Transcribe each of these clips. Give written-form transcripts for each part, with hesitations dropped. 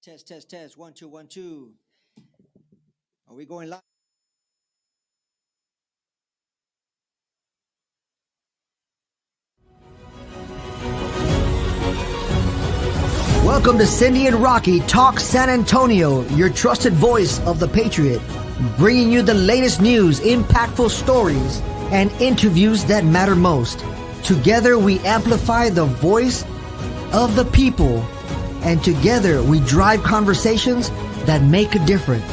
Test, test, test. 1, 2, 1, 2. Are we going live? Welcome to Cyndi and Rocky Talk San Antonio, your trusted voice of the Patriot, bringing you the latest news, impactful stories, and interviews that matter most. Together we amplify the voice of the people, and together we drive conversations that make a difference.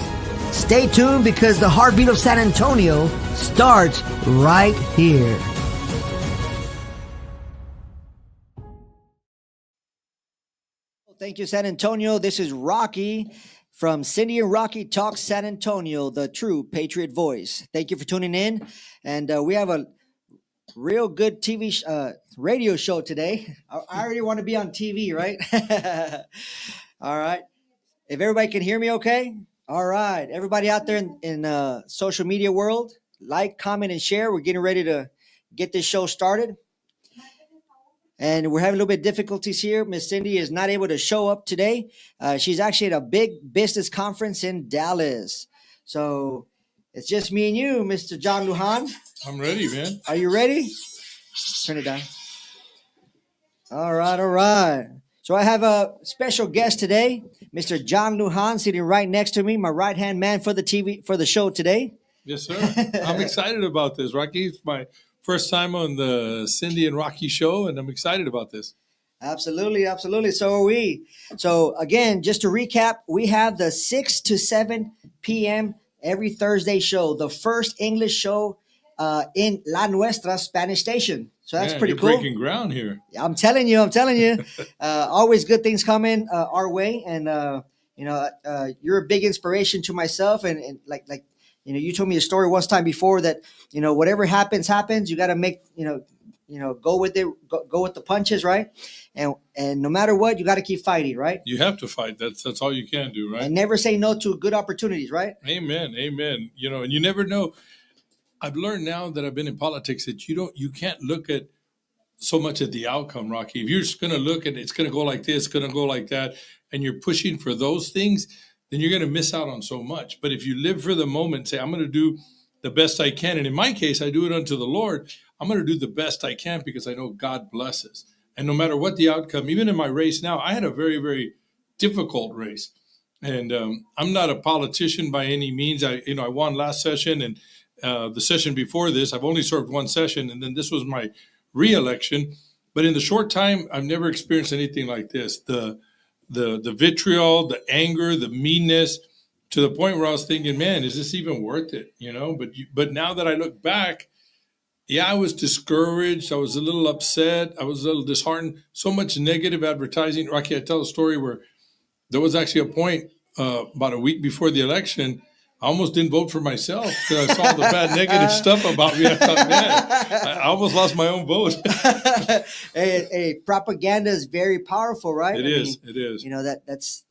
Stay tuned because the heartbeat of San Antonio starts right here. Thank you, San Antonio. This is Rocky from Cyndi and Rocky Talk San Antonio, the true Patriot voice. Thank you for tuning in. And we have a real good radio show today. I already want to be on TV, right? All right. If everybody can hear me okay? All right. Everybody out there in social media world, like, comment, and share. We're getting ready to get this show started. And we're having a little bit of difficulties here. Miss Cyndi is not able to show up today. She's actually at a big business conference in Dallas. So it's just me and you, Mr. John Lujan. I'm ready, man. Are you ready? Turn it down. All right, all right. So I have a special guest today, Mr. John Lujan, sitting right next to me, my right-hand man for the show today. Yes, sir. I'm excited about this, Rocky. It's my first time on the Cyndi and Rocky show, and I'm excited about this. Absolutely, absolutely. So are we. So again, just to recap, we have the 6 to 7 p.m. every Thursday show, the first English show in La Nuestra Spanish station. So that's pretty cool. Breaking ground here. I'm telling you. Always good things coming our way, and you're a big inspiration to myself, and like you told me a story once time before that whatever happens. You got to make go with it, go with the punches, right? And no matter what, you got to keep fighting, right? You have to fight. That's all you can do, right? And never say no to good opportunities, right? Amen. And you never know. I've learned now that I've been in politics that you can't look at so much at the outcome, Rocky. If you're just going to look at it's going to go like this, going to go like that, and you're pushing for those things, then you're going to miss out on so much. But if you live for the moment, say, I'm going to do the best I can. And in my case, I do it unto the Lord. I'm going to do the best I can because I know God blesses. And no matter what the outcome, even in my race now, I had a very, very difficult race. And I'm not a politician by any means. I won last session, and the session before this, I've only served one session, and then this was my re-election. But in the short time, I've never experienced anything like this. The vitriol, the anger, the meanness, to the point where I was thinking, man, is this even worth it? But now that I look back, yeah, I was discouraged. I was a little upset. I was a little disheartened. So much negative advertising. Rocky, I tell a story where there was actually a point about a week before the election, I almost didn't vote for myself because I saw the bad negative stuff about me. I thought, man, I almost lost my own vote. Hey, propaganda is very powerful, right? It is.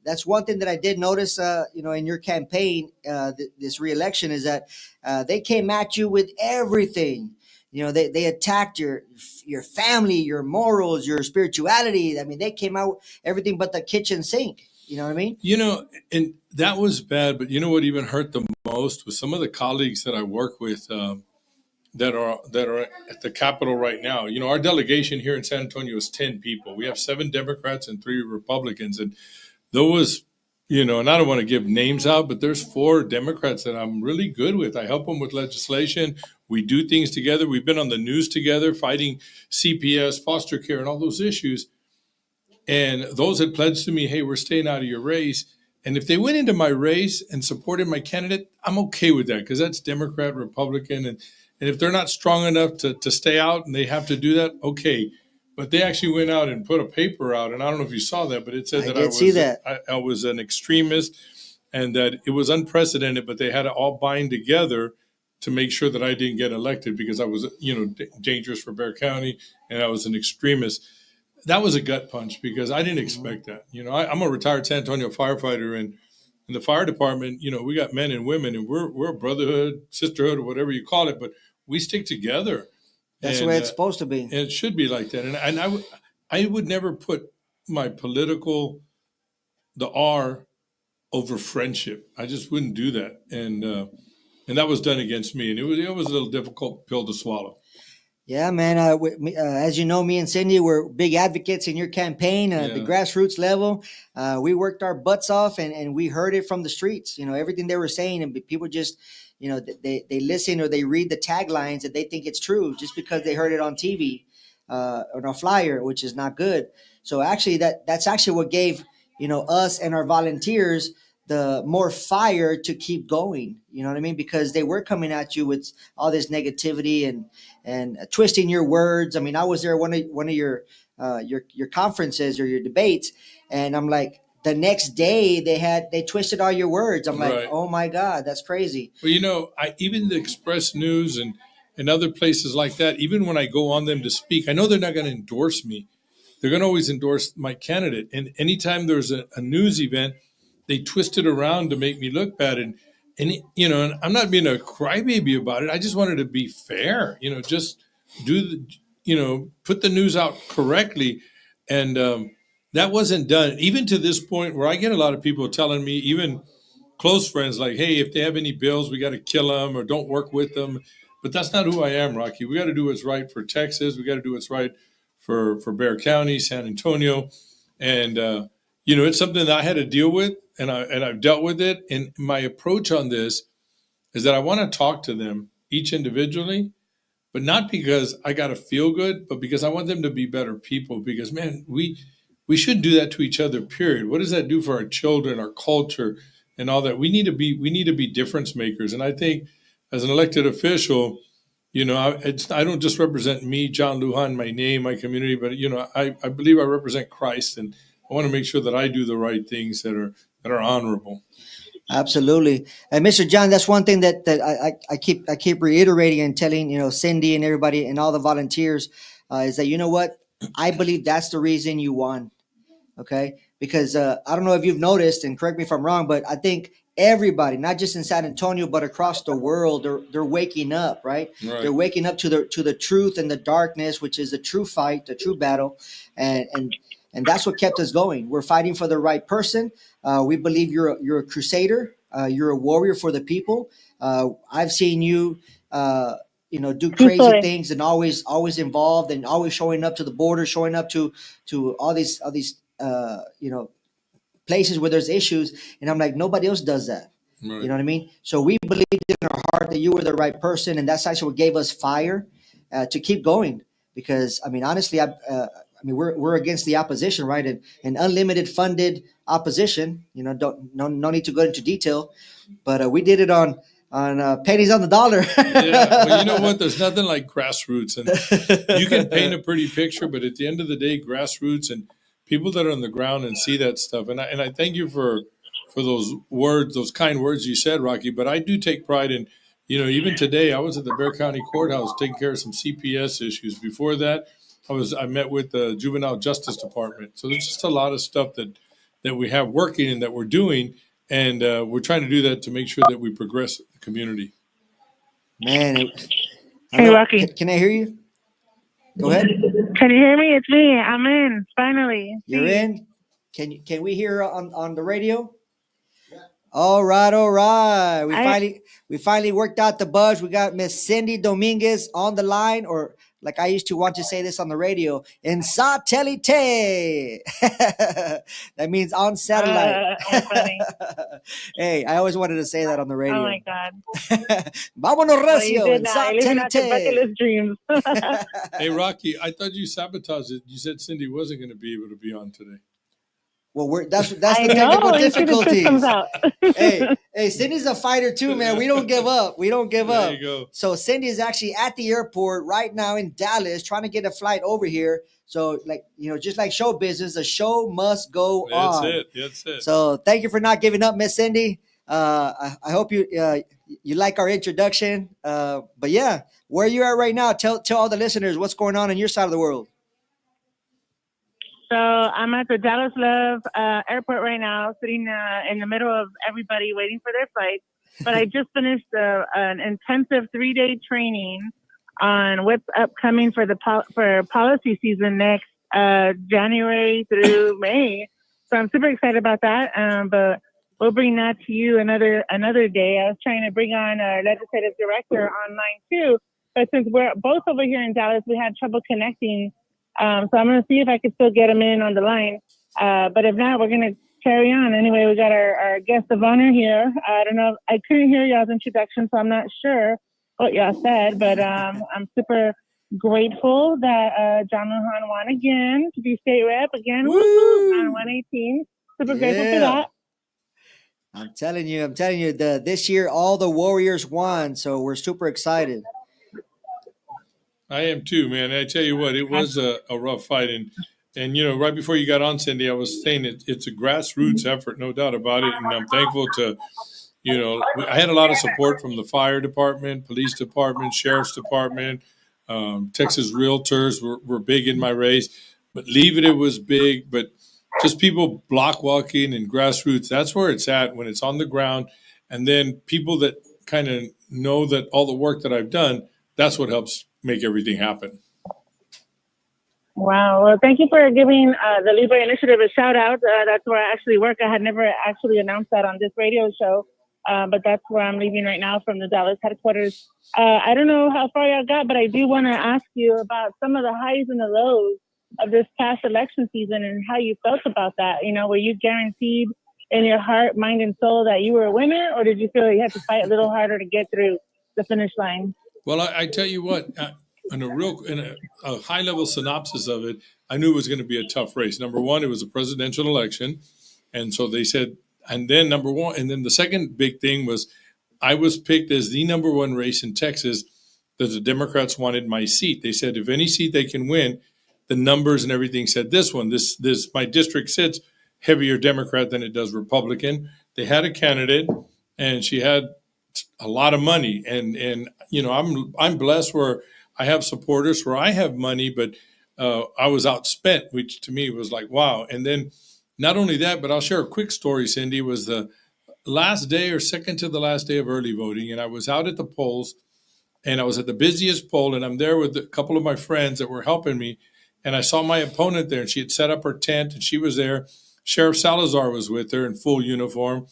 That's one thing that I did notice, in your campaign, this re-election is that they came at you with everything. They attacked your family, your morals, your spirituality. I mean, they came out everything but the kitchen sink. You know what I mean? And that was bad. But you know what even hurt the most was some of the colleagues that I work with that are at the Capitol right now. Our delegation here in San Antonio is 10 people. We have 7 Democrats and 3 Republicans. And those, and I don't want to give names out, but there's 4 Democrats that I'm really good with. I help them with legislation. We do things together. We've been on the news together fighting CPS, foster care, and all those issues. And those had pledged to me, hey, we're staying out of your race. And if they went into my race and supported my candidate, I'm okay with that because that's Democrat, Republican. And if they're not strong enough to stay out and they have to do that, okay. But they actually went out and put a paper out. And I don't know if you saw that, but it said I was an extremist and that it was unprecedented, but they had to all bind together to make sure that I didn't get elected because I was, dangerous for Bexar County and I was an extremist. That was a gut punch because I didn't expect that. I'm a retired San Antonio firefighter, and in the fire department, we got men and women, and we're a brotherhood, sisterhood, or whatever you call it, but we stick together. That's the way it's supposed to be. And it should be like that. And I would never put my political, the R over friendship. I just wouldn't do that, and that was done against me, and it was a little difficult pill to swallow. Yeah, man. As you know, me and Cindy were big advocates in your campaign at the Yeah, grassroots level. We worked our butts off, and we heard it from the streets. Everything they were saying, and people just, they listen or they read the taglines and they think it's true just because they heard it on TV or on a flyer, which is not good. So actually, that's actually what gave us and our volunteers the more fire to keep going. You know what I mean? Because they were coming at you with all this negativity and twisting your words. I mean, I was there one of your conferences or your debates, and I'm like, the next day they twisted all your words. I'm like, right. oh my God, that's crazy. Well, I even the Express News and other places like that. Even when I go on them to speak, I know they're not going to endorse me. They're going to always endorse my candidate. And anytime there's a news event, they twist it around to make me look bad. And I'm not being a crybaby about it. I just wanted to be fair. Just do put the news out correctly, and that wasn't done. Even to this point, where I get a lot of people telling me, even close friends, like, hey, if they have any bills, we got to kill them or don't work with them. But that's not who I am, Rocky. We got to do what's right for Texas. We got to do what's right for Bexar County, San Antonio, and it's something that I had to deal with, and I've dealt with it. And my approach on this is that I want to talk to them each individually, but not because I got to feel good, but because I want them to be better people. Because man, we should do that to each other. Period. What does that do for our children, our culture, and all that? We need to be difference makers. And I think as an elected official, I don't just represent me, John Lujan, my name, my community, but I believe I represent Christ, and I want to make sure that I do the right things that are honorable. Absolutely. And Mr. John, that's one thing that I keep reiterating and telling, Cindy and everybody and all the volunteers, is that, you know what? I believe that's the reason you won. Okay, because I don't know if you've noticed, and correct me if I'm wrong, but I think everybody, not just in San Antonio but across the world, they're waking up, right? They're Right. waking up to the truth and the darkness, which is the true fight, the true battle, and that's what kept us going. We're fighting for the right person. We believe you're a crusader. You're a warrior for the people. I've seen you. Do crazy things and always involved and always showing up to the border, showing up to all these places where there's issues, and I'm like, nobody else does that. You Right. know what I mean? So we believed in our heart that you were the right person, and that's actually what gave us fire to keep going. Because I mean, honestly, we're against the opposition, right? And unlimited funded opposition. Don't no need to go into detail, but we did it on pennies on the dollar. Yeah. Well, you know what? There's nothing like grassroots, and you can paint a pretty picture, but at the end of the day, grassroots and people that are on the ground and see that stuff. And I thank you for those words, those kind words you said, Rocky. But I do take pride in, even today, I was at the Bexar County Courthouse taking care of some CPS issues. Before that, I met with the Juvenile Justice Department. So there's just a lot of stuff that we have working and that we're doing, and we're trying to do that to make sure that we progress the community. Man, I Hey, know. Rocky. Can I hear you? Go ahead. Can you hear me? It's me. I'm in. Finally. You're See. in. Can we hear on the radio? All right, all right. We I finally worked out the bugs. We got Miss Cindy Dominguez on the line, or like I used to want to say this on the radio, in satellite. That means on satellite. oh funny. Hey, I always wanted to say that on the Oh radio. my God. Vámonos Well, you recio did en that. You're living out your bucket satellite. list dreams. Hey, Rocky, I thought you sabotaged it. You said Cindy wasn't going to be able to be on today. Well, that's I the technical know. You see the truth comes difficulties. out. Hey, Cindy's a fighter too, man. We don't give up. We don't give There up. you go. So Cindy is actually at the airport right now in Dallas, trying to get a flight over here. So, just like show business, the show must go That's on. it. That's it. So, thank you for not giving up, Miss Cindy. I hope you like our introduction. But yeah, where you at right now? Tell all the listeners what's going on your side of the world. So I'm at the Dallas Love airport right now, sitting in the middle of everybody waiting for their flights. But I just finished an intensive 3-day training on what's upcoming for for policy season next January through May. So I'm super excited about that. But we'll bring that to you another day. I was trying to bring on our legislative director online too, but since we're both over here in Dallas, we had trouble connecting. So I'm going to see if I can still get him in on the line. But if not, we're going to carry on. Anyway, we got our guest of honor here. I don't know. I couldn't hear y'all's introduction, so I'm not sure what y'all said, but I'm super grateful that John Lujan won again to be state rep again. Woo! On 118. Super grateful for that. I'm telling you, this year all the Warriors won, so we're super excited. I am too, man. I tell you what, it was a rough fight, and you know, right before you got on, Cyndi, I was saying it's a grassroots effort, no doubt about it, and I'm thankful to, you know, I had a lot of support from the fire department, police department, sheriff's department, Texas realtors were big in my race, but Leave It was big, but just people block walking and grassroots, that's where it's at when it's on the ground, and then people that kind of know that all the work that I've done, that's what helps make everything happen. Wow. Well, thank you for giving the Libre Initiative a shout out. That's where I actually work. I had never actually announced that on this radio show, but that's where I'm leaving right now from the Dallas headquarters. I don't know how far y'all got, but I do want to ask you about some of the highs and the lows of this past election season and how you felt about that. You know, were you guaranteed in your heart, mind, and soul that you were a winner, or did you feel you had to fight a little harder to get through the finish line? Well, I tell you what, in a high level synopsis of it, I knew it was going to be a tough race. Number one, it was a presidential election, and so they said, and then number one, and then the second big thing was, I was picked as the number one race in Texas that the Democrats wanted my seat. They said if any seat they can win, the numbers and everything said this one. This my district sits heavier Democrat than it does Republican. They had a candidate, and she had a lot of money, and you know, I'm blessed where I have supporters, where I have money, but I was outspent, which to me was like, wow. And then not only that, but I'll share a quick story, Cyndi. It was the last day or second to the last day of early voting, and I was out at the polls, and I was at the busiest poll, and I'm there with a couple of my friends that were helping me, and I saw my opponent there, and she had set up her tent, and she was there. Sheriff Salazar was with her in full uniform.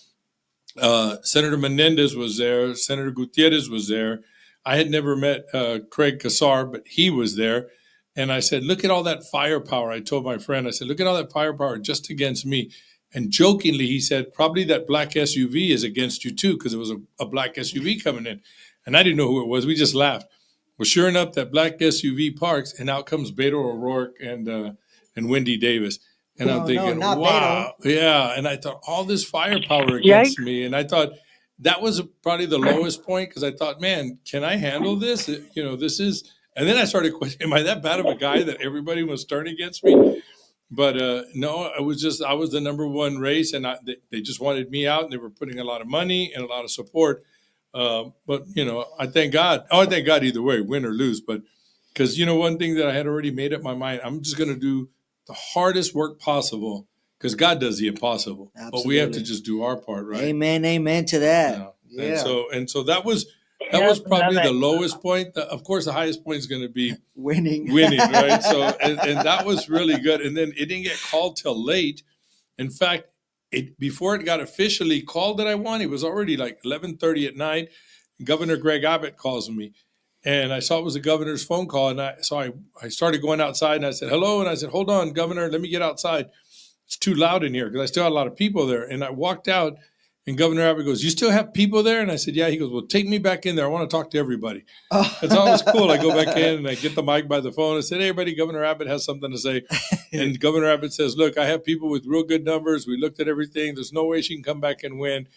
Senator Menendez was there. Senator Gutierrez was there. I had never met Craig Kassar, but he was there. And I said, look at all that firepower. I told my friend, I said, look at all that firepower just against me. And jokingly, he said, probably that black SUV is against you too, because it was a black SUV coming in. And I didn't know who it was. We just laughed. Well, sure enough, that black SUV parks, and out comes Beto O'Rourke and Wendy Davis. And I'm thinking, wow, Beto. Yeah. And I thought, all this firepower against me. And I thought that was probably the lowest point, because I thought, man, can I handle this? You know, this is, and then I started questioning, am I that bad of a guy that everybody was turning against me? But no, I was the number one race, and they just wanted me out, and they were putting a lot of money and a lot of support. But, you know, I thank God. Oh, I thank God either way, win or lose. But because, you know, one thing that I had already made up my mind, I'm just going to do the hardest work possible, because God does the impossible. Absolutely. But we have to just do our part, right? Amen to that. Yeah. And so that was probably the lowest point. Of course, the highest point is going to be winning, right? So and that was really good. And then it didn't get called till late. In fact, before it got officially called that I won, it was already like 11:30 at night. Governor Greg Abbott calls me. And I saw it was the governor's phone call, and I started going outside, and I said, hello, and I said, hold on, Governor, let me get outside. It's too loud in here, because I still had a lot of people there. And I walked out, and Governor Abbott goes, you still have people there? And I said, yeah. He goes, well, take me back in there. I want to talk to everybody. That's always cool. I go back in, and I get the mic by the phone. I said, hey, everybody, Governor Abbott has something to say. And Governor Abbott says, look, I have people with real good numbers. We looked at everything. There's no way she can come back and win.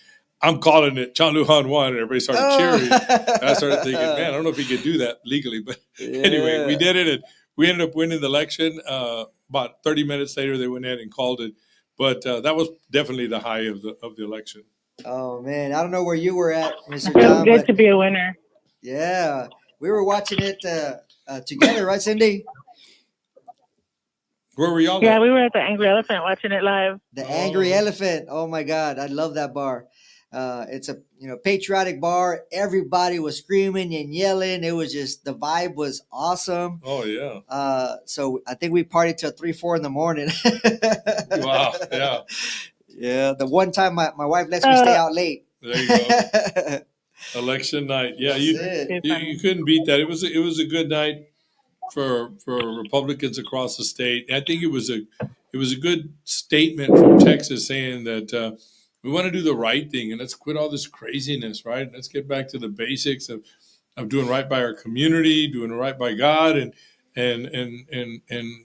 I'm calling it. John Lujan won, and everybody started cheering. And I started thinking, man, I don't know if he could do that legally, but anyway, we did it, and we ended up winning the election. About 30 minutes later, they went in and called it, but that was definitely the high of the election. Oh man, I don't know where you were at, Mr. It feels good to be a winner. Yeah, we were watching it together, right, Cyndi? Where were y'all? Yeah, we were at the Angry Elephant watching it live. The Angry Elephant. Oh my God, I love that bar. It's a patriotic bar. Everybody was screaming and yelling. It was just, the vibe was awesome. Oh yeah. So I think we partied till 3-4 in the morning. Wow. Yeah. Yeah, the one time my wife lets me stay out late. There you go. Election night. Yeah, That's it. Too you funny. couldn't beat that. It was a good night for Republicans across the state. I think it was a good statement from Texas saying that we want to do the right thing and let's quit all this craziness, right? Let's get back to the basics of doing right by our community, doing right by God, and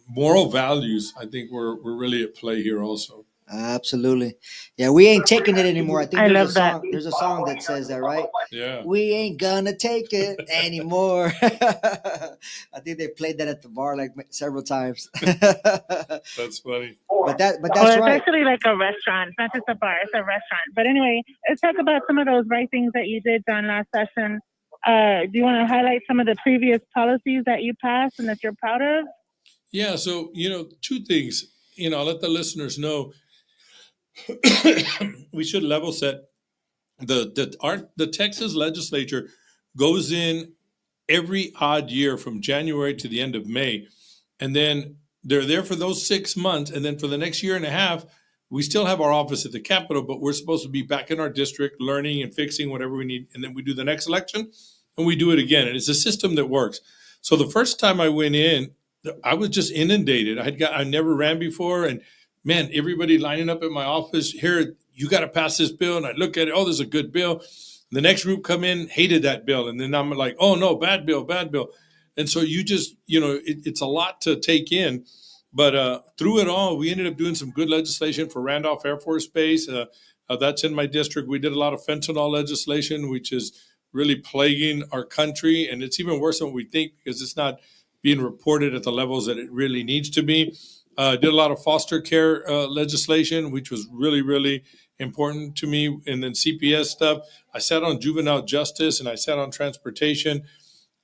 moral values. I think we're really at play here also. Absolutely. Yeah, we ain't taking it anymore. I think I there's a love that. song. There's a song that says that, right? Yeah, We ain't gonna take it anymore. I think they played that at the bar like several times. that's funny. But Well, that's it's right. actually like a restaurant. It's not just a bar. It's a restaurant. But anyway, let's talk about some of those right things that you did, John, last session. Do you want to highlight some of the previous policies that you passed and that you're proud of? Yeah, so two things. I'll let the listeners know we should level set. The Texas legislature goes in every odd year from January to the end of May, and then they're there for those 6 months, and then for the next year and a half, we still have our office at the Capitol, but we're supposed to be back in our district learning and fixing whatever we need, and then we do the next election, and we do it again, and it's a system that works. So the first time I went in, I was just inundated. I never ran before, and man, everybody lining up at my office here. You got to pass this bill, and I look at it. Oh, there's a good bill. The next group come in, hated that bill, and then I'm like, oh no, bad bill, bad bill. And so you just, it's a lot to take in. But through it all, we ended up doing some good legislation for Randolph Air Force Base. That's in my district. We did a lot of fentanyl legislation, which is really plaguing our country, and it's even worse than we think because it's not being reported at the levels that it really needs to be. Did a lot of foster care legislation, which was really, really important to me. And then CPS stuff. I sat on juvenile justice and I sat on transportation.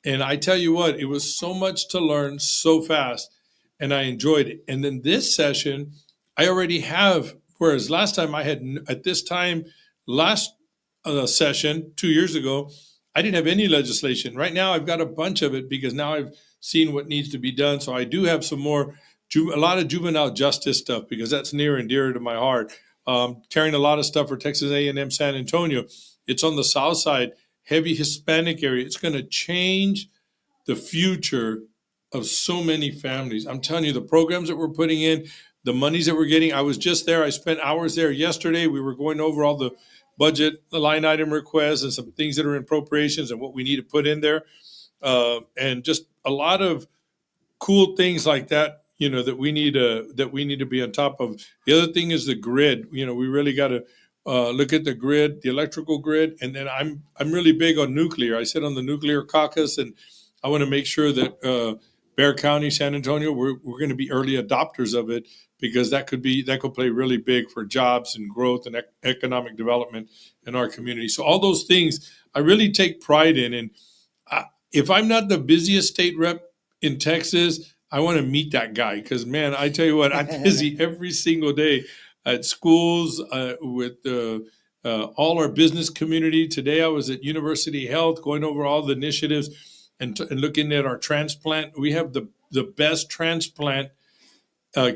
And I tell you what, it was so much to learn so fast, and I enjoyed it. And then this session, I already have, whereas last time I had, at this time, last session, 2 years ago, I didn't have any legislation. Right now, I've got a bunch of it because now I've seen what needs to be done. So I do have some more, a lot of juvenile justice stuff because that's near and dear to my heart. Carrying a lot of stuff for Texas A&M San Antonio. It's on the south side, heavy Hispanic area. It's going to change the future of so many families. I'm telling you, the programs that we're putting in, the monies that we're getting. I was just there. I spent hours there yesterday. We were going over all the budget, the line item requests, and some things that are in appropriations and what we need to put in there, and just a lot of cool things like that. That we need to be on top of. The other thing is the grid. We really got to look at the grid, the electrical grid, and then I'm really big on nuclear. I sit on the nuclear caucus, and I want to make sure that Bexar County, San Antonio, we're going to be early adopters of it because that could play really big for jobs and growth and economic development in our community. So all those things I really take pride in. And if I'm not the busiest state rep in Texas, I want to meet that guy because, man, I tell you what, I'm busy every single day at schools with all our business community. Today I was at University Health going over all the initiatives and looking at our transplant. We have the best transplant,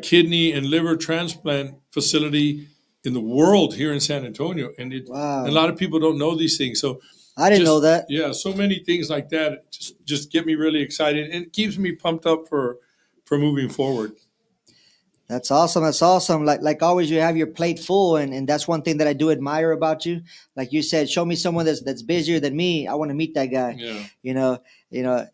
kidney and liver transplant facility in the world here in San Antonio. And Wow. a lot of people don't know these things. So I didn't know that. Yeah, so many things like that just get me really excited and it keeps me pumped up for moving forward. That's awesome. That's awesome. Like always, you have your plate full, and that's one thing that I do admire about you. Like you said, show me someone that's busier than me. I want to meet that guy. Yeah. You know,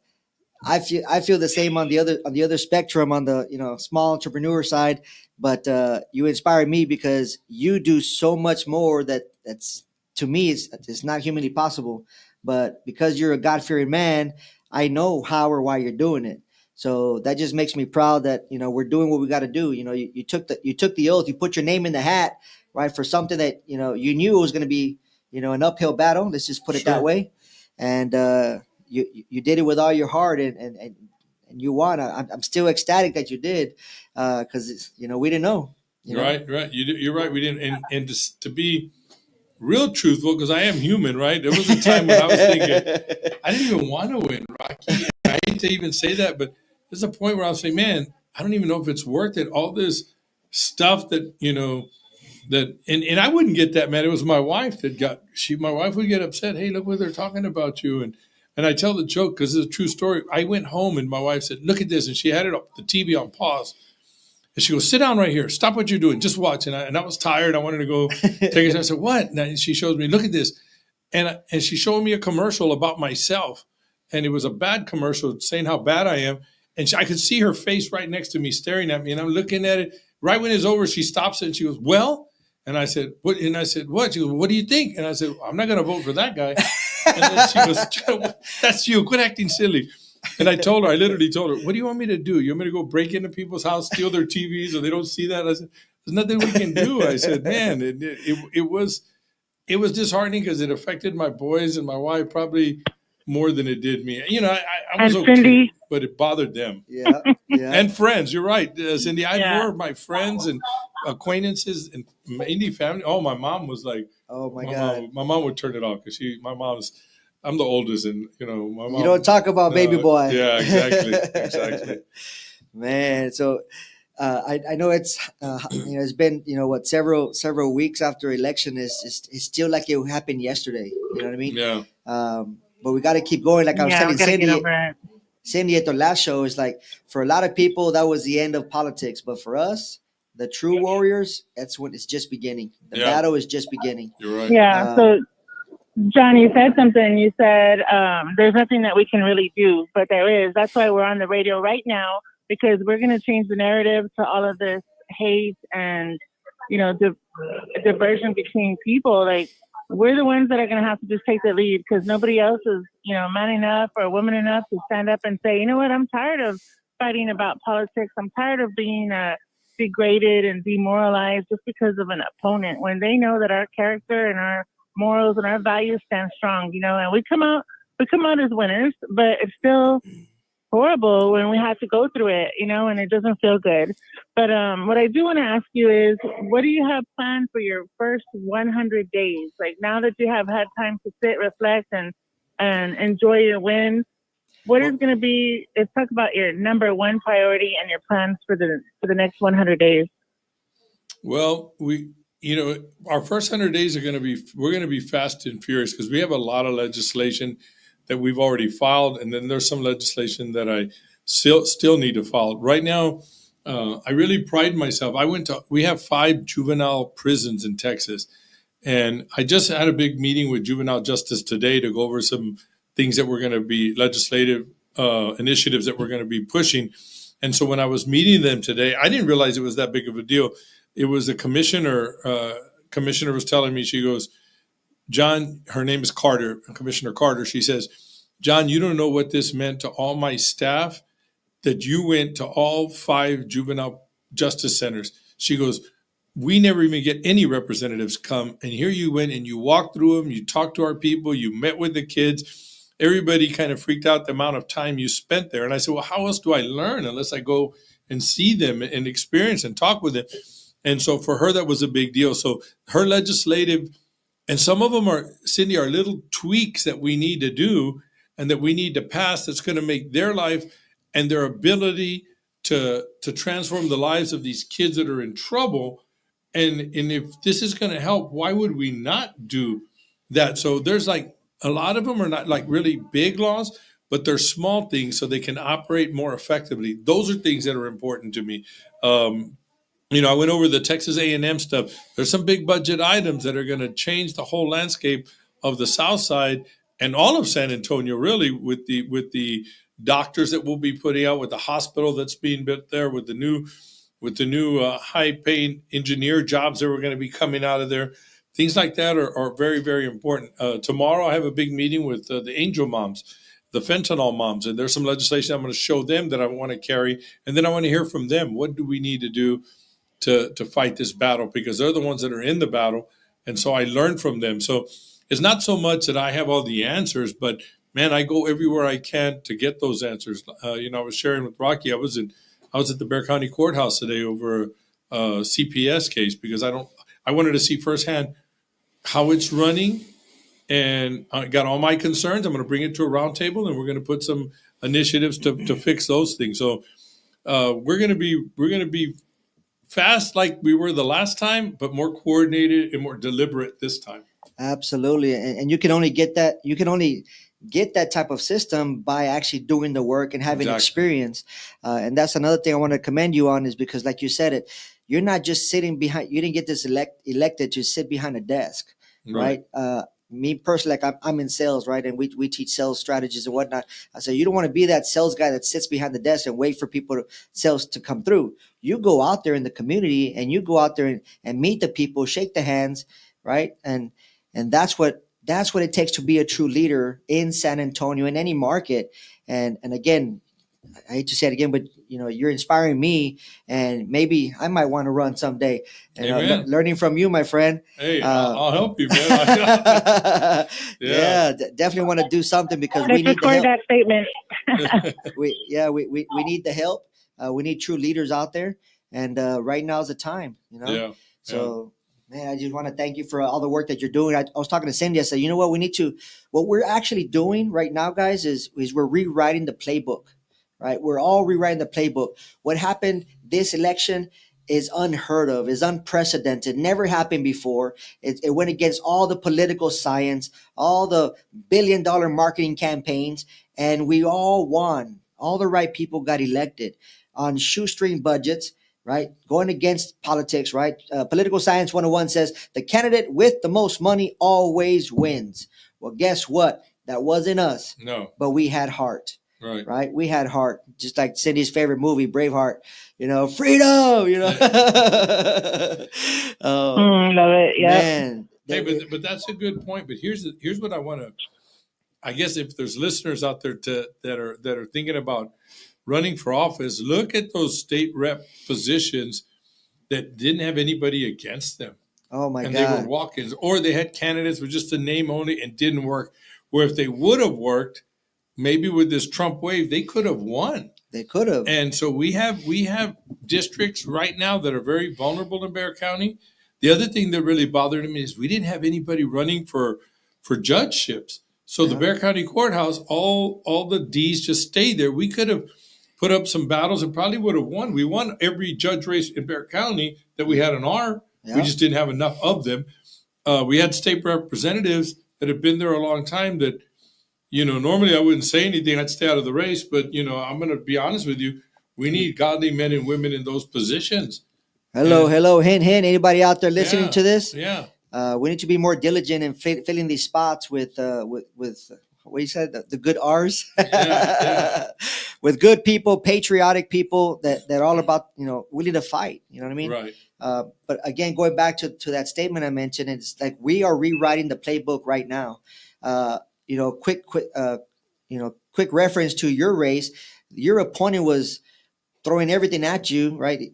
I feel the same on the other spectrum, on the small entrepreneur side. But you inspire me because you do so much more that's to me it's not humanly possible. But because you're a God-fearing man, I know how or why you're doing it. So that just makes me proud that we're doing what we got to do. You took the oath, you put your name in the hat, right, for something that you knew it was going to be an uphill battle. Let's just put it that Sure. way, and you did it with all your heart, and you won. I'm still ecstatic that you did, because we didn't know. Right. You're right. We didn't, and to be real truthful, because I am human, right? There was a time when I was thinking I didn't even want to win, Rocky. I hate to even say that, but there's a point where I was saying, man, I don't even know if it's worth it. All this stuff that that, and I wouldn't get that mad. It was my wife that my wife would get upset. Hey, look what they're talking about you. And I tell the joke because it's a true story. I went home and my wife said, look at this. And she had the TV on pause. And she goes, sit down right here. Stop what you're doing. Just watch. And I was tired. I wanted to go take it. I said, what? And she shows me, look at this. And she showed me a commercial about myself. And it was a bad commercial saying how bad I am. And I could see her face right next to me staring at me. And I'm looking at it. Right when it's over, she stops it and she goes, well? And I said, what? And I said, what? She goes, what do you think? And I said, I'm not going to vote for that guy. And then she goes, that's you. Quit acting silly. And I literally told her, what do you want me to do? You want me to go break into people's house, steal their TVs so they don't see that? I said, there's nothing we can do. I said, man, it was disheartening because it affected my boys and my wife probably more than it did me. I was okay, Cyndi, but it bothered them. Yeah. And friends. You're right, Cyndi. I had Yeah. more of my friends and acquaintances and mainly family. Oh, my mom was like, Oh my God. my mom would turn it off because I'm the oldest, and my mom. You don't talk about baby boy. Yeah, exactly. Man, so I know it's it's been several weeks after election. It's still like it happened yesterday. You know what I mean? Yeah. But we got to keep going. Like I was yeah, we telling gotta get Cyndi, over it. Cyndi at the last show, is like for a lot of people that was the end of politics, but for us, the true warriors, that's when it's just beginning. The Yeah. battle is just beginning. You're right. Yeah. So, John, you said something. You said there's nothing that we can really do, but there is. That's why we're on the radio right now, because we're going to change the narrative to all of this hate and diversion between people. Like, we're the ones that are going to have to just take the lead because nobody else is, man enough or woman enough to stand up and say, you know what, I'm tired of fighting about politics. I'm tired of being degraded and demoralized just because of an opponent, when they know that our character and our morals and our values stand strong, and we come out as winners, but it's still horrible when we have to go through it, and it doesn't feel good. But what I do want to ask you is, what do you have planned for your first 100 days? Like, now that you have had time to sit, reflect, and enjoy your win, what is going to be? Let's talk about your number one priority and your plans for the next 100 days. Well, our first 100 days we're going to be fast and furious because we have a lot of legislation that we've already filed, and then there's some legislation that I still need to file. Right now, I really pride myself. We have 5 juvenile prisons in Texas, and I just had a big meeting with juvenile justice today to go over some things that we're going to be legislative initiatives that we're going to be pushing. And so when I was meeting them today, I didn't realize it was that big of a deal. It was a commissioner was telling me, she goes, John, her name is Carter, Commissioner Carter. She says, John, you don't know what this meant to all my staff, that you went to all 5 juvenile justice centers. She goes, we never even get any representatives come. And here you went and you walked through them. You talked to our people. You met with the kids. Everybody kind of freaked out the amount of time you spent there. And I said, well, how else do I learn unless I go and see them and experience and talk with them? And so for her, that was a big deal. So her legislative, and some of them are little tweaks that we need to do and that we need to pass that's going to make their life and their ability to transform the lives of these kids that are in trouble. And if this is going to help, why would we not do that? So there's like a lot of them are not like really big laws, but they're small things so they can operate more effectively. Those are things that are important to me. I went over the Texas A&M stuff. There's some big budget items that are going to change the whole landscape of the South Side and all of San Antonio, really, with the doctors that we'll be putting out, with the hospital that's being built there, with the new high-paying engineer jobs that are going to be coming out of there. Things like that are very, very important. Tomorrow I have a big meeting with the angel moms, the fentanyl moms, and there's some legislation I'm going to show them that I want to carry, and then I want to hear from them. What do we need to do to fight this battle? Because they're the ones that are in the battle, and so I learn from them. So it's not so much that I have all the answers, but man, I go everywhere I can to get those answers. I was sharing with Rocky. I was at the Bexar County Courthouse today over a CPS case because I wanted to see firsthand how it's running, and I got all my concerns. I'm going to bring it to a roundtable, and we're going to put some initiatives to fix those things. So we're going to be fast like we were the last time, but more coordinated and more deliberate this time. Absolutely, and you can only get that. You can only get that type of system by actually doing the work and having Exactly. experience. And that's another thing I want to commend you on, is because, like you said, you're not just sitting behind. You didn't get this elected to sit behind a desk, right? Me personally, like I'm in sales, right, and we teach sales strategies and whatnot. I say you don't want to be that sales guy that sits behind the desk and wait for sales to come through. You go out there in the community and you go out there and meet the people, shake the hands, right, and that's what it takes to be a true leader in San Antonio, in any market. And again, I hate to say it again, but you're inspiring me, and maybe I might want to run someday. And Amen. Learning from you, my friend. Hey, I'll help you, man. Yeah, definitely want to do something, because we Let's need the record help. that statement. We need the help. We need true leaders out there, and right now is the time. Yeah. So. Man, I just want to thank you for all the work that you're doing. I was talking to Cyndi. I said, you know what, what we're actually doing right now, guys, is we're rewriting the playbook, right? We're all rewriting the playbook. What happened this election is unheard of, is unprecedented, never happened before. It went against all the political science, all the billion-dollar marketing campaigns, and we all won. All the right people got elected on shoestring budgets, right? Going against politics, right? Political Science 101 says the candidate with the most money always wins. Well, guess what? That wasn't us. No. But we had heart. Right? We had heart. Just like Cindy's favorite movie, Braveheart. Freedom, Love it. Yeah. Man. Hey, but that's a good point. But here's what I want to, I guess, if there's listeners out there that are thinking about running for office, look at those state rep positions that didn't have anybody against them. Oh my and God. They were walk-ins, or they had candidates with just a name only and didn't work. Where if they would have worked, maybe with this Trump wave, they could have won. They could have. And so we have districts right now that are very vulnerable in Bexar County. The other thing that really bothered me is we didn't have anybody running for judgeships. So the Bexar County Courthouse, all the D's just stayed there. We could have put up some battles and probably would have won. We won every judge race in Bexar County that we had in our. Yeah. We just didn't have enough of them. We had state representatives that have been there a long time that, normally I wouldn't say anything. I'd stay out of the race. But, I'm going to be honest with you. We need godly men and women in those positions. Hello. Hint. Anybody out there listening to this? Yeah. We need to be more diligent in filling these spots with what you said, the good R's. Yeah. With good people, patriotic people that are all about, willing to fight. You know what I mean? Right. But again, going back to that statement I mentioned, it's like we are rewriting the playbook right now. Quick reference to your race. Your opponent was throwing everything at you, right?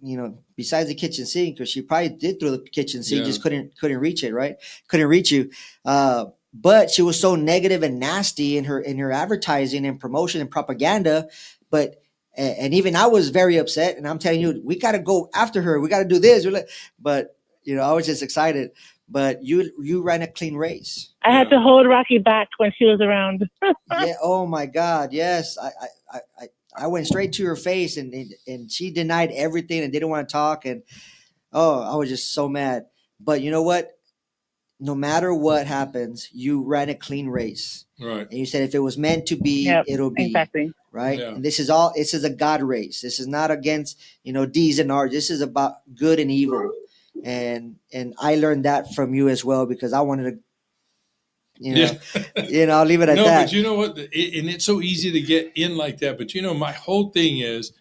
Besides the kitchen sink, because she probably did throw the kitchen sink, just couldn't reach it, right? Couldn't reach you. But she was so negative and nasty in her advertising and promotion and propaganda. And even I was very upset, and I'm telling you, we got to go after her. We got to do this. But I was just excited. But you ran a clean race. I had to hold Rocky back when she was around. Yeah. Oh my God. Yes. I went straight to her face, and she denied everything and didn't want to talk. And I was just so mad. But you know what? No matter what happens, you ran a clean race. Right. And you said if it was meant to be, it'll be. Exactly. Right. Yeah. And this is a God race. This is not against, D's and R's. This is about good and evil. And I learned that from you as well, because I wanted to, I'll leave it at that. No, but you know what? And it's so easy to get in like that. But my whole thing is,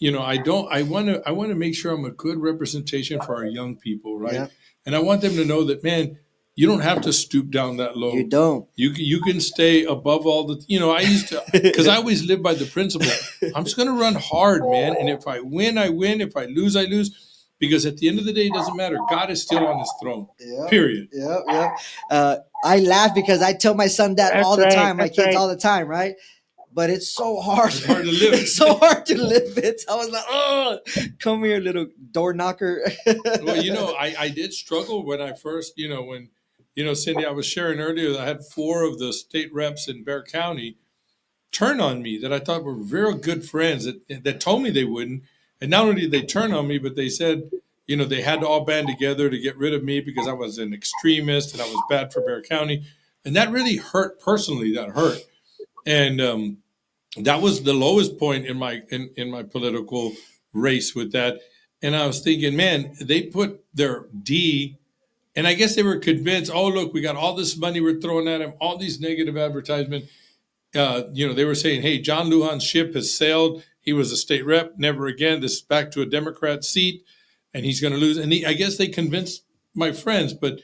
I want to make sure I'm a good representation for our young people, right? Yeah. And I want them to know that, man, you don't have to stoop down that low. You don't. You can stay above all the. I used to, because I always live by the principle. I'm just going to run hard, man. And if I win, I win. If I lose, I lose. Because at the end of the day, it doesn't matter. God is still on his throne. Yep. Period. Yep. I laugh because I tell my son that all the time, my kids all the time, right? But it's so hard. It's hard to live it. It's so hard to live it. I was like, oh, come here, little door knocker. Well, I did struggle when I first, when, Cyndi, I was sharing earlier that I had 4 of the state reps in Bexar County turn on me that I thought were very good friends that told me they wouldn't. And not only did they turn on me, but they said, they had to all band together to get rid of me because I was an extremist and I was bad for Bexar County. And that really hurt personally. That hurt. And that was the lowest point in my political race with that. And I was thinking, man, they put their D, and I guess they were convinced, oh, look, we got all this money we're throwing at him, all these negative advertisement. They were saying, hey, John Lujan's ship has sailed. He was a state rep, never again. This is back to a Democrat seat, and he's going to lose. And I guess they convinced my friends, but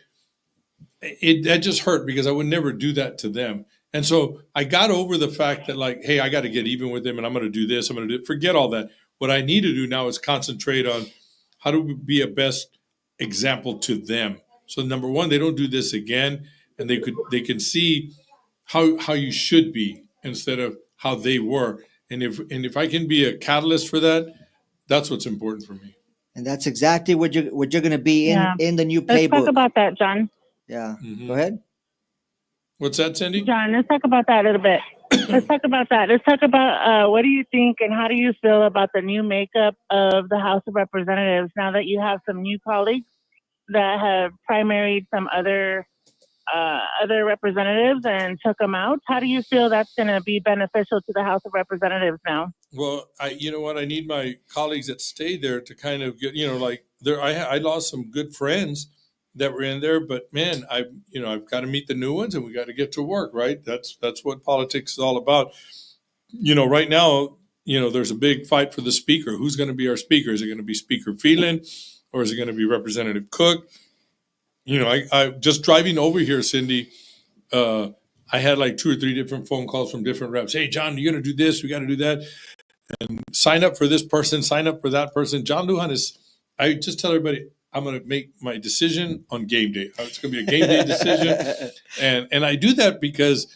that just hurt because I would never do that to them. And so I got over the fact that, like, hey, I got to get even with him, and I'm going to do this. I'm going to forget all that. What I need to do now is concentrate on how do we be a best example to them. So number one, they don't do this again, and they can see how you should be instead of how they were. And if I can be a catalyst for that, that's what's important for me. And that's exactly what you're going to be in the new Let's playbook. talk about that, John. Yeah. Mm-hmm. Go ahead. What's that, Cyndi? John, let's talk about that a little bit. Let's talk about that. Let's talk about what do you think and how do you feel about the new makeup of the House of Representatives now that you have some new colleagues that have primaried some other representatives and took them out? How do you feel that's going to be beneficial to the House of Representatives now? Well, you know what? I need my colleagues that stay there to kind of get, I lost some good friends that were in there, but man, I've got to meet the new ones and we got to get to work, right? That's what politics is all about. Right now, there's a big fight for the speaker. Who's going to be our speaker? Is it going to be Speaker Phelan or is it going to be Representative Cook? I just driving over here, Cyndi, I had like 2 or 3 different phone calls from different reps. Hey, John, you're going to do this. We got to do that. And sign up for this person, sign up for that person. John Lujan I just tell everybody, I'm going to make my decision on game day. It's going to be a game day decision. And I do that because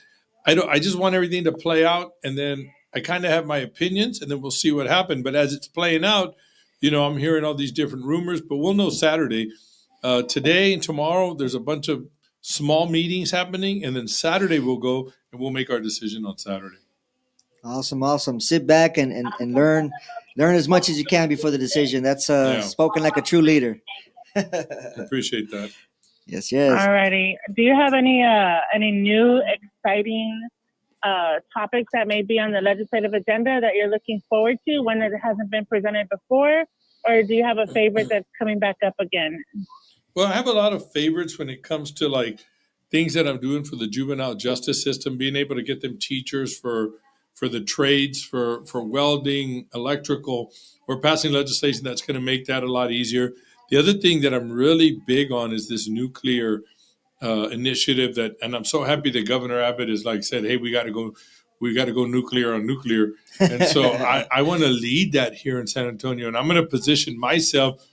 I just want everything to play out. And then I kind of have my opinions and then we'll see what happens. But as it's playing out, I'm hearing all these different rumors, but we'll know Saturday. Today and tomorrow, there's a bunch of small meetings happening. And then Saturday we'll go and we'll make our decision on Saturday. Awesome. Sit back and learn as much as you can before the decision. That's spoken like a true leader. Appreciate that. Yes. All righty. Do you have any new exciting topics that may be on the legislative agenda that you're looking forward to when it hasn't been presented before? Or do you have a favorite that's coming back up again? Well, I have a lot of favorites when it comes to like things that I'm doing for the juvenile justice system, being able to get them teachers for the trades, for welding, electrical. We're passing legislation that's going to make that a lot easier. The other thing that I'm really big on is this nuclear initiative and I'm so happy that Governor Abbott has said, hey, we got to go nuclear on nuclear. And so I want to lead that here in San Antonio, and I'm going to position myself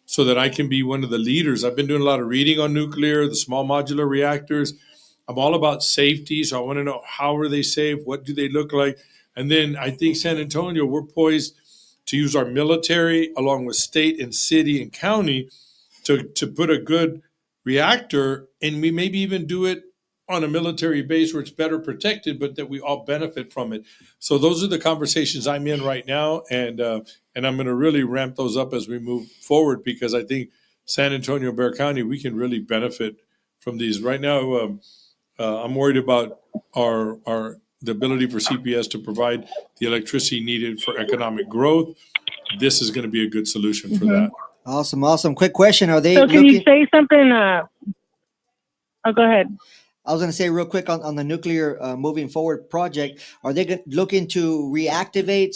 so that I can be one of the leaders. I've been doing a lot of reading on nuclear, the small modular reactors. I'm all about safety, so I want to know how are they safe, what do they look like? And then I think San Antonio, we're poised to use our military along with state and city and county to put a good reactor, and we maybe even do it on a military base where it's better protected, but that we all benefit from it. So those are the conversations I'm in right now, and I'm going to really ramp those up as we move forward because I think San Antonio, Bexar County, we can really benefit from these. Right now, I'm worried about the ability for CPS to provide the electricity needed for economic growth. This is going to be a good solution for that. Awesome. Quick question. Are they So can you say something? Go ahead. I was going to say real quick on the nuclear moving forward project, are they looking to reactivate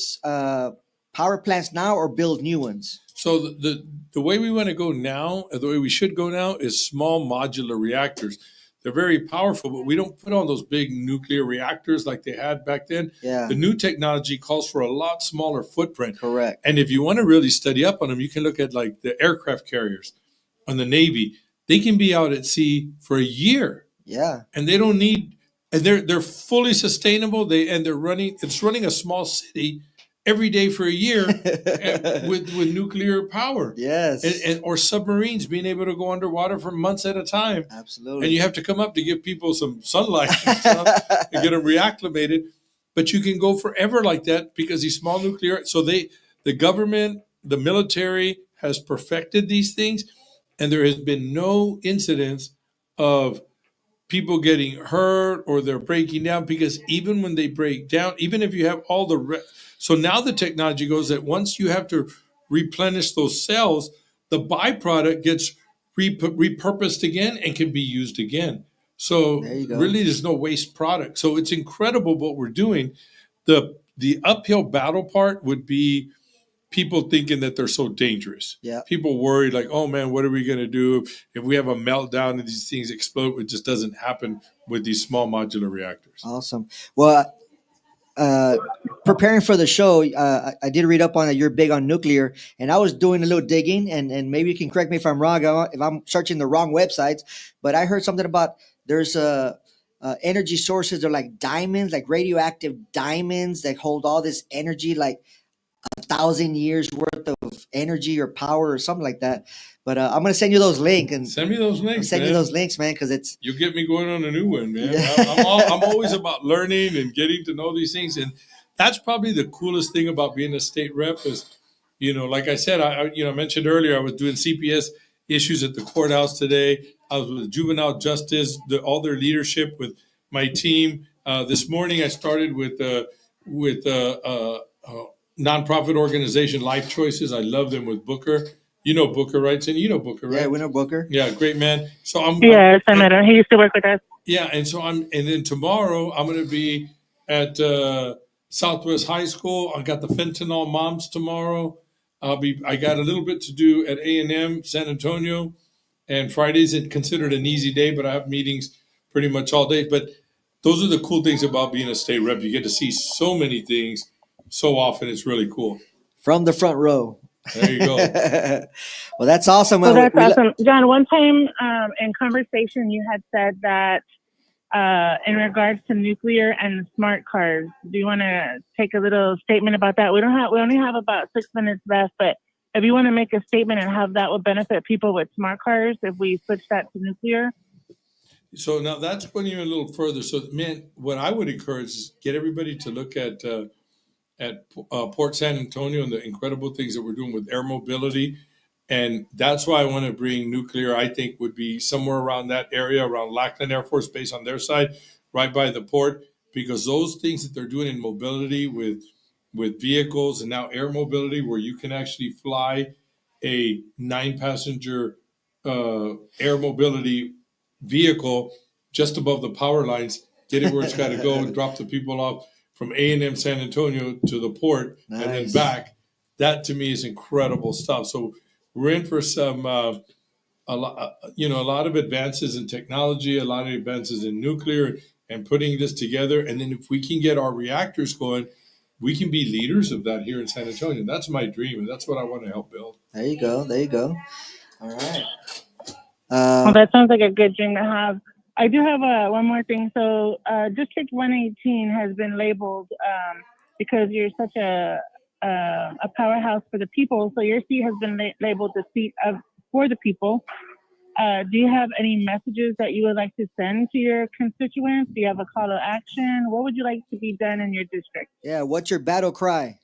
power plants now or build new ones? So the way we want to go now, the way we should go now is small modular reactors. They're very powerful, but we don't put on those big nuclear reactors like they had back then. Yeah. The new technology calls for a lot smaller footprint. Correct. And if you want to really study up on them, you can look at like the aircraft carriers on the Navy. They can be out at sea for a year. Yeah. And they don't need, and they're fully sustainable. They're running a small city every day for a year with nuclear power. Yes. Or submarines being able to go underwater for months at a time. Absolutely. And you have to come up to give people some sunlight and stuff and get them reacclimated. But you can go forever like that because these small nuclear, so the government the military has perfected these things, and there has been no incidents of people getting hurt or they're breaking down, because even when they break down, even if you have all so now the technology goes that once you have to replenish those cells, the byproduct gets repurposed again and can be used again. So There you go. really there's no waste product. So it's incredible what we're doing. The uphill battle part would be people thinking that they're so dangerous. Yeah. People worry like, oh man, what are we going to do if we have a meltdown and these things explode? It just doesn't happen with these small modular reactors. Awesome. Well, preparing for the show, I did read up on it. You're big on nuclear, and I was doing a little digging, and maybe you can correct me if I'm wrong, if I'm searching the wrong websites, but I heard something about there's energy sources. They're like diamonds, like radioactive diamonds that hold all this energy, like 1,000 years worth of energy or power or something like that. But I'm gonna send you those links and Send me those links. send you those links, man, because it's You get me going on a new one, man. Yeah. I'm always about learning and getting to know these things, and that's probably the coolest thing about being a state rep is, like I said, I mentioned earlier, I was doing CPS issues at the courthouse today. I was with juvenile justice, all their leadership with my team. This morning, I started with nonprofit organization Life Choices. I love them with Booker. You know Booker, right? And you know Booker, right? Yeah, we know Booker. Yeah, great man. So Yes, I met him. He used to work with us. Yeah, and then tomorrow I'm going to be at Southwest High School. I got the fentanyl moms tomorrow. I got a little bit to do at A&M San Antonio, and Fridays it's considered an easy day, but I have meetings pretty much all day. But those are the cool things about being a state rep. You get to see so many things so often. It's really cool. From the front row. There you go. Well, that's awesome. Well, that's awesome. John, one time in conversation, you had said that in regards to nuclear and smart cars, do you want to take a little statement about that? We only have about 6 minutes left, but if you want to make a statement and how that would benefit people with smart cars if we switch that to nuclear. So now that's going even a little further. So, man, what I would encourage is get everybody to look at Port San Antonio and the incredible things that we're doing with air mobility. And that's why I want to bring nuclear, I think, would be somewhere around that area, around Lackland Air Force Base on their side, right by the port, because those things that they're doing in mobility with vehicles and now air mobility, where you can actually fly a 9-passenger air mobility vehicle just above the power lines, get it where it's got to go and drop the people off from A&M San Antonio to the port. Nice. And then back. That to me is incredible stuff. So we're in for some, a lot of advances in technology, a lot of advances in nuclear and putting this together. And then if we can get our reactors going, we can be leaders of that here in San Antonio. That's my dream, and that's what I want to help build. There you go. There you go. All right. Well, that sounds like a good dream to have. I do have one more thing. So District 118 has been labeled because you're such a powerhouse for the people. So your seat has been labeled the seat for the people. Do you have any messages that you would like to send to your constituents? Do you have a call to action? What would you like to be done in your district? Yeah, what's your battle cry?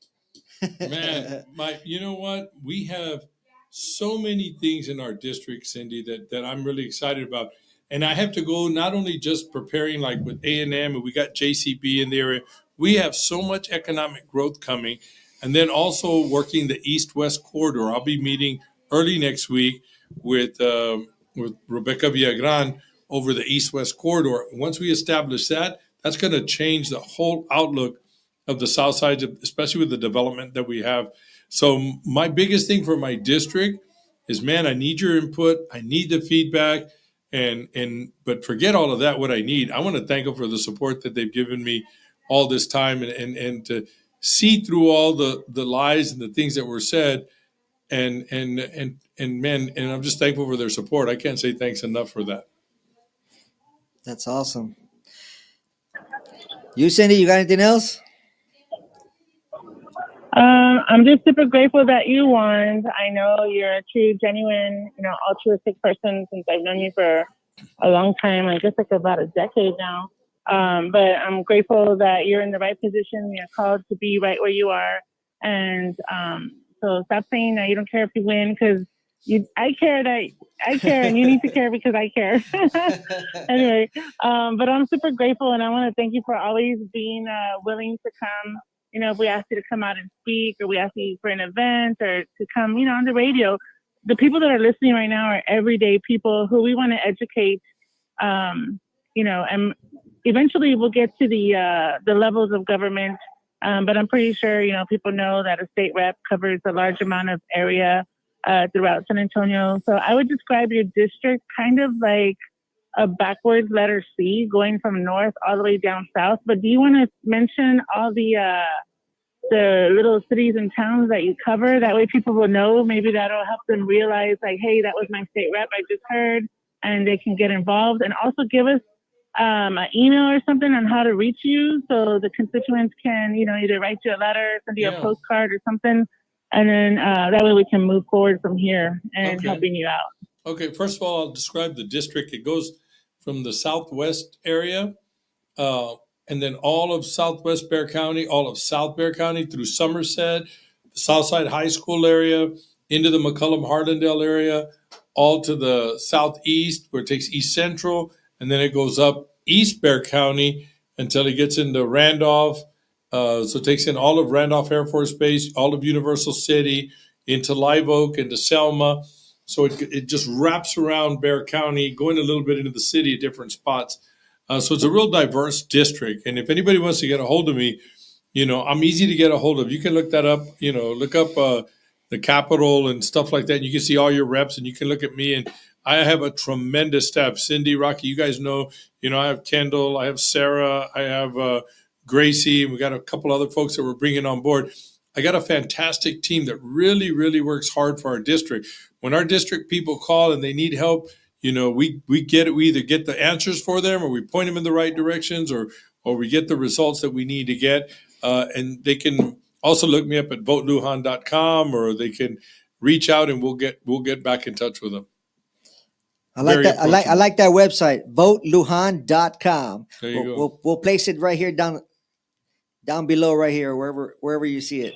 Man, you know what? We have so many things in our district, Cyndi, that I'm really excited about. And I have to go not only just preparing like with A&M, and we got JCB in the area. We have so much economic growth coming. And then also working the east-west corridor. I'll be meeting early next week with Rebecca Villagran over the east-west corridor. Once we establish that, that's going to change the whole outlook of the south side, especially with the development that we have. So my biggest thing for my district is, man, I need your input. I need the feedback. But forget all of that, what I need. I want to thank them for the support that they've given me all this time and to see through all the lies and the things that were said, and I'm just thankful for their support. I can't say thanks enough for that. That's awesome. You, Cyndi, you got anything else? I'm just super grateful that you won. I know you're a true, genuine, altruistic person since I've known you for a long time. I guess like about a decade now. But I'm grateful that you're in the right position. You're called to be right where you are. And So stop saying that you don't care if you win, because I care and you need to care because I care. Anyway, but I'm super grateful, and I want to thank you for always being willing to come. You know, if we ask you to come out and speak, or we ask you for an event, or to come, you know, on the radio, the people that are listening right now are everyday people who we want to educate. You know, and eventually we'll get to the levels of government. But I'm pretty sure, you know, people know that a state rep covers a large amount of area throughout San Antonio. So I would describe your district kind of like a backwards letter C, going from north all the way down south. But do you want to mention all the little cities and towns that you cover? That way people will know. Maybe that'll help them realize, like, hey, that was my state rep I just heard, and they can get involved. And also give us an email or something on how to reach you, so the constituents can, you know, either write you a letter, send you a postcard or something, and then that way we can move forward from here and helping you out. Okay, first of all, I'll describe the district. It goes from the southwest area, and then all of southwest Bexar County, all of South Bexar County through Somerset, the Southside High School area, into the McCullum-Harlandale area, all to the southeast where it takes East Central, and then it goes up East Bexar County until it gets into Randolph. So it takes in all of Randolph Air Force Base, all of Universal City, into Live Oak, into Selma. So it just wraps around Bexar County, going a little bit into the city at different spots. So it's a real diverse district. And if anybody wants to get a hold of me, you know, I'm easy to get a hold of. You can look that up, you know, look up the Capitol and stuff like that. And you can see all your reps, and you can look at me. And I have a tremendous staff. Cyndi, Rocky, you guys know, you know, I have Kendall, I have Sarah, I have Gracie, and we got a couple other folks that we're bringing on board. I got a fantastic team that really, really works hard for our district. When our district people call and they need help, you know, we get it. We either get the answers for them, or we point them in the right directions, or we get the results that we need to get. And they can also look me up at votelujan.com, or they can reach out and we'll get back in touch with them. I like that. I like that website, votelujan.com. There you go. We'll place it right here down below, right here, wherever you see it.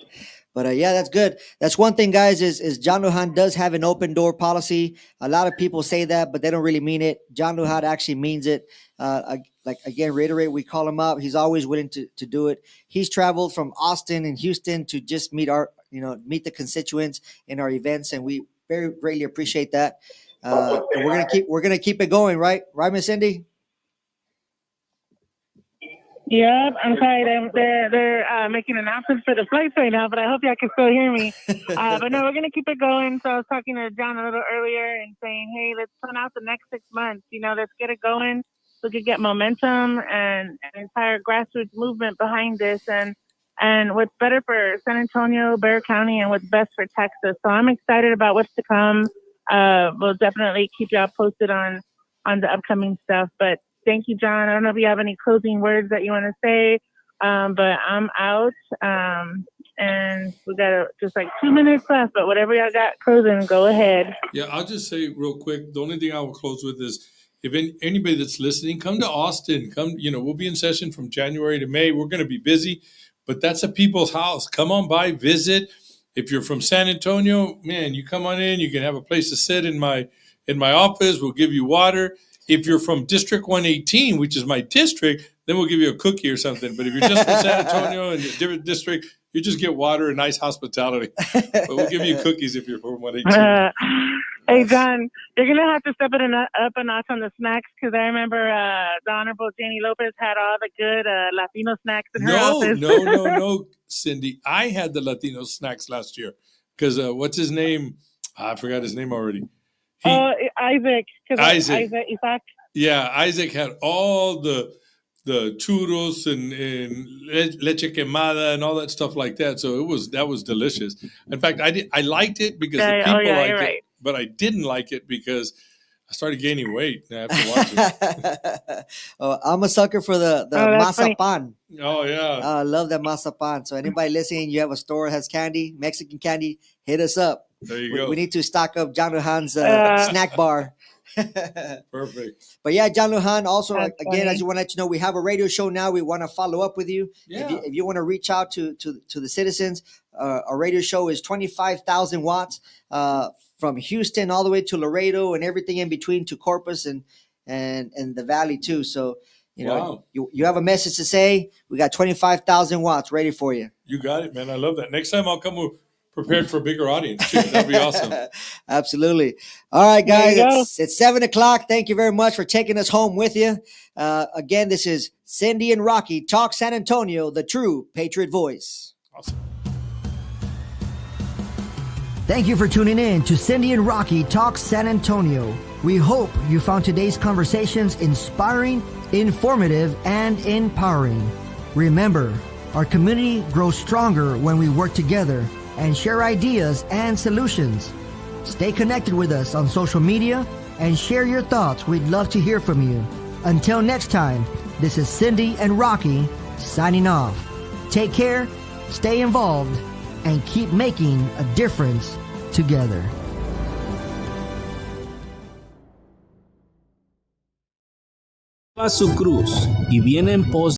But yeah, that's good. That's one thing, guys, is John Lujan does have an open door policy. A lot of people say that, but they don't really mean it. John Lujan actually means it. Like, again, reiterate, we call him up. He's always willing to do it. He's traveled from Austin and Houston to just meet the constituents in our events, and we very greatly appreciate that. And we're gonna keep it going, right, Miss Cyndi? Yep, I'm sorry. They're making announcements for the flights right now, but I hope y'all can still hear me. But no, we're going to keep it going. So I was talking to John a little earlier and saying, hey, let's plan out the next 6 months. You know, let's get it going. So we could get momentum and an entire grassroots movement behind this. And what's better for San Antonio, Bexar County, and what's best for Texas. So I'm excited about what's to come. We'll definitely keep y'all posted on the upcoming stuff. But thank you, John. I don't know if you have any closing words that you want to say, but I'm out. And we got just like 2 minutes left, but whatever y'all got closing, go ahead. Yeah, I'll just say real quick, the only thing I will close with is, if anybody that's listening, come to Austin. Come, you know, we'll be in session from January to May. We're going to be busy, but that's a people's house. Come on by, visit. If you're from San Antonio, man, you come on in. You can have a place to sit in my office. We'll give you water. If you're from District 118, which is my district, then we'll give you a cookie or something. But if you're just from San Antonio and a different district, you just get water and nice hospitality. But we'll give you cookies if you're from 118. Hey, John, you're going to have to step it up a notch on the snacks, because I remember the Honorable Janie Lopez had all the good Latino snacks in her office. No, Cyndi. I had the Latino snacks last year because what's his name? I forgot his name already. Isaac. Isaac. Yeah, Isaac had all the churros and leche quemada and all that stuff like that. So that was delicious. In fact, I liked it because the people liked it, but I didn't like it because I started gaining weight after watching it. I'm a sucker for the mazapan. Funny. Oh yeah, I love that mazapan. So anybody listening, you have a store that has candy, Mexican candy, hit us up. There you go. We need to stock up John Lujan's snack bar. Perfect. But yeah, John Lujan, also, That's again, I funny. just want to let you know, we have a radio show now. We want to follow up with you. Yeah. If you want to reach out to the citizens, our radio show is 25,000 watts from Houston all the way to Laredo and everything in between to Corpus and the Valley too. So, you know, Wow. you have a message to say, we got 25,000 watts ready for you. You got it, man. I love that. Next time I'll come prepared for a bigger audience too. That'd be awesome. Absolutely. All right, There guys, you go. it's 7:00. Thank you very much for taking us home with you. Again, this is Cyndi and Rocky Talk San Antonio, the true Patriot voice. Awesome. Thank you for tuning in to Cyndi and Rocky Talk San Antonio. We hope you found today's conversations inspiring, informative, and empowering. Remember, our community grows stronger when we work together and share ideas and solutions. Stay connected with us on social media and share your thoughts. We'd love to hear from you. Until next time, this is Cyndi and Rocky signing off. Take care, stay involved, and keep making a difference together. A su cruz y viene en pos